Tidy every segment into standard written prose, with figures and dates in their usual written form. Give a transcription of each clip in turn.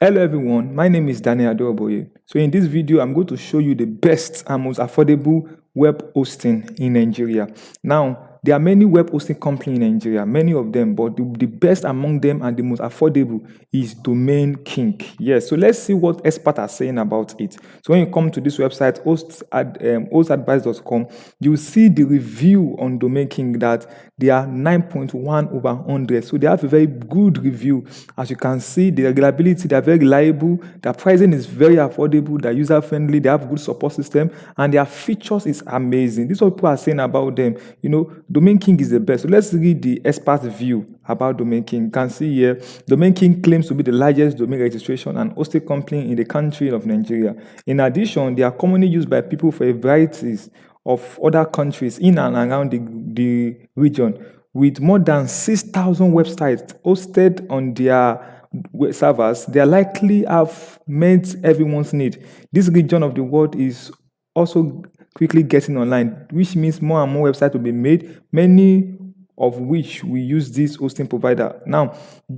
Hello everyone, my name is Daniel Adoboye. So in this video, I'm going to show you the best and most affordable web hosting in Nigeria. Now, there are many web hosting companies in Nigeria, many of them, but the best among them and the most affordable is Domain King. Yes, so let's see what experts are saying about it. So when you come to this website, hostadvice.com, you see the review on Domain King that they are 9.1 over 100. So they have a very good review. As you can see, the reliability, they are very reliable. Their pricing is very affordable. They're user friendly. They have good support system, and their features is amazing. This is what people are saying about them. Domain King is the best. So let's read the expert view about Domain King. You can see here, Domain King claims to be the largest domain registration and hosting company in the country of Nigeria. In addition, they are commonly used by people for a variety of other countries in and around the region, with more than 6,000 websites hosted on their servers. They likely have met everyone's need. This region of the world is also quickly getting online, which means more and more websites will be made, many of which we use this hosting provider. Now,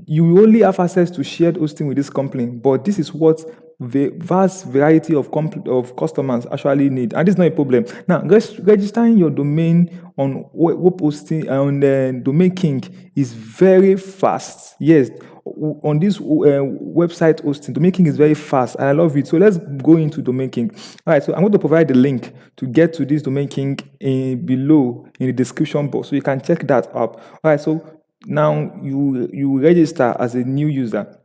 you only have access to shared hosting with this company, but this is what the vast variety of customers actually need, and this is not a problem. Now, registering your domain on web hosting on Domain King is very fast. Yes, on this website hosting, Domain King is very fast, and I love it. So let's go into Domain King. All right, so I'm going to provide the link to get to this Domain King below in the description box, so you can check that up. All right, so now you register as a new user.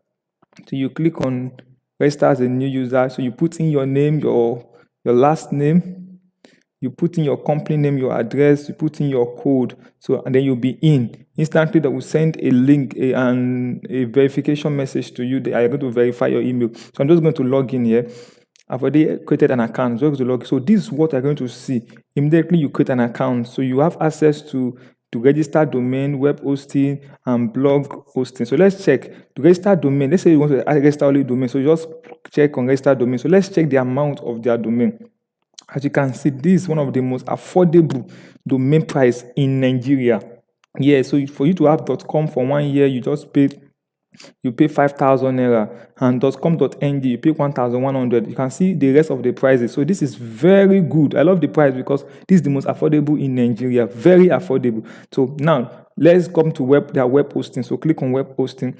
So you click on register as a new user. So you put in your name, your last name, you put in your company name, your address, you put in your code. So and then you'll be in. Instantly, they will send a link and a verification message to you. They are going to verify your email. So I'm just going to log in here. I've already created an account. So, so this is what you're going to see. Immediately you create an account. So you have access to register domain, web hosting, and blog hosting. So let's check to register domain. Let's say you want to register only domain. So just check on register domain. So let's check the amount of their domain. As you can see, this is one of the most affordable domain price in Nigeria. Yeah, so for you to have .com for 1 year, you pay 5,000 naira, and .com.ng you pay 1,100. You can see the rest of the prices. So this is very good. I love the price because this is the most affordable in Nigeria. Very affordable. So now let's come to their web hosting. So click on web hosting.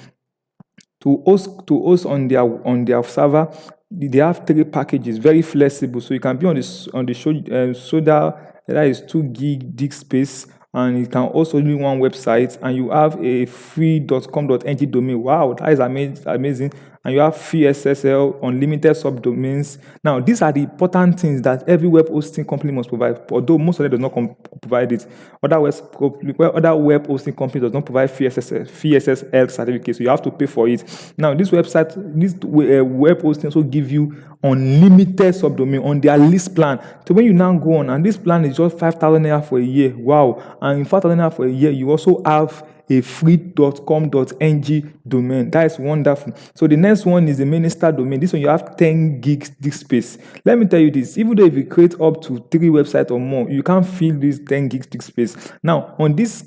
To host on their server, they have 3 packages, very flexible. So you can be on the Soda, that is 2 gig disk space, and you can also do one website, and you have a free .com.ng domain. Wow, that is amazing. And you have free SSL, unlimited subdomains. Now, these are the important things that every web hosting company must provide, although most of them do not provide it. Other web hosting companies does not provide free SSL certificate, so you have to pay for it. Now, this web hosting also give you unlimited subdomain on their list plan. So when you now go on, and this plan is just 5,000 naira for a year. Wow. And in 5,000 naira for a year, you also have a free .com.ng domain. That is wonderful. So the next one is the Minister domain. This one you have 10 gigs disk space. Let me tell you this, even though if you create up to 3 websites or more, you can't fill this 10 gigs disk space. Now on this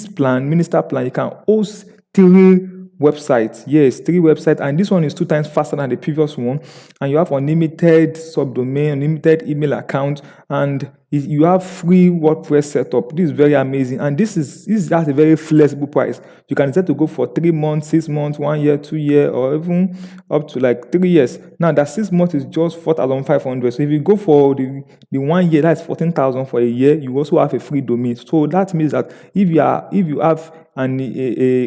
plan, Minister plan, you can host 3 websites. Yes, 3 websites, and this one is 2 times faster than the previous one, and you have unlimited subdomain, unlimited email account, and you have free WordPress setup. This is very amazing, and this has a very flexible price. You can decide to go for 3 months, 6 months, 1 year, 2 years, or even up to like 3 years. Now that 6 months is just 4,500. So if you go for the 1 year, that's 14,000 for a year. You also have a free domain. So that means that if you have and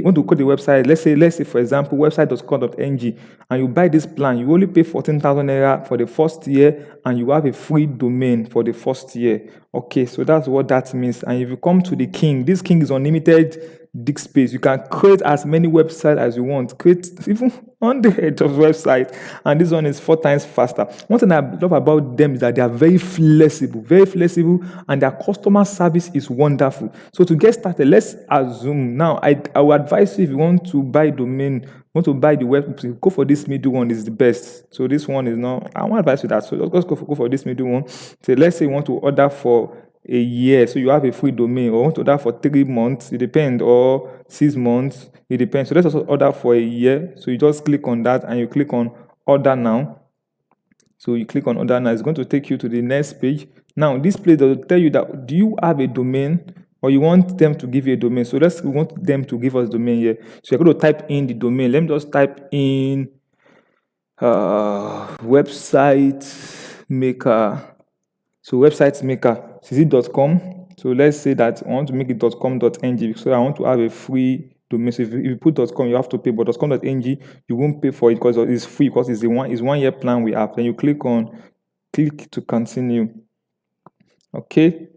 want to code the website, let's say for example website.com.ng, and you buy this plan, you only pay 14,000 naira for the first year, and you have a free domain for the first year. Okay, so that's what that means. And if you come to the King, this King is unlimited disk space. You can create as many websites as you want, create even hundreds of websites, and this one is 4 times faster. One thing I love about them is that they are very flexible, and their customer service is wonderful. So to get started, let's assume now, I will advise you, if you want to buy domain, want to buy the web, go for this middle one, is the best. So this one is not, I won't advise you that. So just go for this middle one. So let's say you want to order for a year, so you have a free domain, or want to order for 3 months, it depends, or 6 months, it depends. So let's also order for a year. So you just click on that and you click on order now. So you click on order now, it's going to take you to the next page. Now this place will tell you that do you have a domain or you want them to give you a domain. So we want them to give us domain here. So you're going to type in the domain. Let me just type in website maker. So website maker, is it .com? So let's say that I want to make it .com.ng, so I want to have a free domain. So if you put .com, you have to pay, but .com.ng, you won't pay for it because it's free, because it's 1 year plan we have. Then you click to continue. Okay.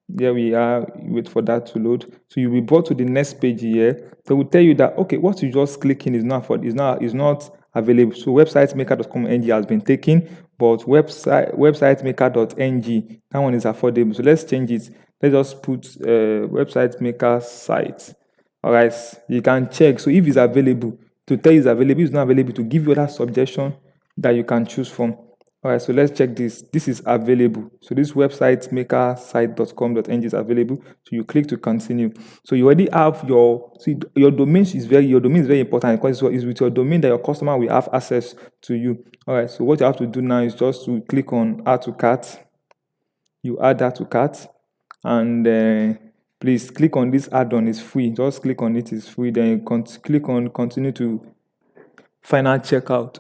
There we are. You wait for that to load. So you'll be brought to the next page here. They will tell you that okay, what you just click in is not available. So websitemaker.com.ng has been taken, but websitemaker.ng, that one is affordable. So let's change it. Let's just put website maker site. All right, you can check. So if it's available, to tell you it's available, it's not available, to give you that suggestion that you can choose from. All right, so let's check this. This is available. So this website makersite.com.ng is available. So you click to continue. So you already have your domain is very important, because it's with your domain that your customer will have access to you. All right, so what you have to do now is just to click on add to cart. You add that to cart, and please click on this add-on. It's free. Just click on it. It's free. Then you click on continue to final checkout.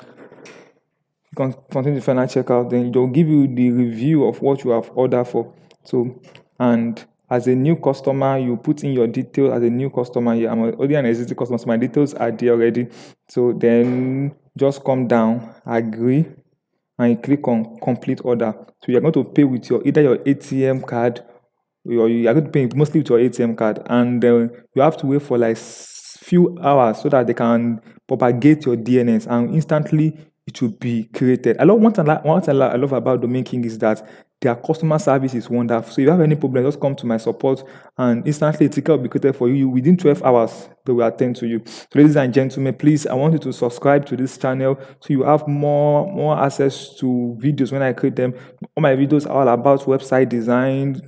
Continue to final checkout, then they'll give you the review of what you have ordered for. So, and as a new customer, you put in your details as a new customer here. I'm already an existing customer, so my details are there already. So then just come down, agree, and you click on complete order. So you're going to pay with either your ATM card, or you are going to pay mostly with your ATM card, and you have to wait for like few hours so that they can propagate your DNS, and instantly it will be created. One thing I love about Domain King is that their customer service is wonderful. So if you have any problem, just come to my support, and instantly a ticket will be created for you within 12 hours. They will attend to you. So ladies and gentlemen, please, I want you to subscribe to this channel so you have more access to videos when I create them. All my videos are all about website design,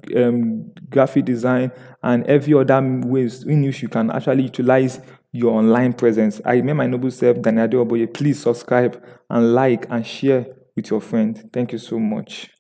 graphic design, and every other ways in which you can actually utilize your online presence. I remain my noble self, Daniel Adeoboye. Please subscribe and like and share with your friends. Thank you so much.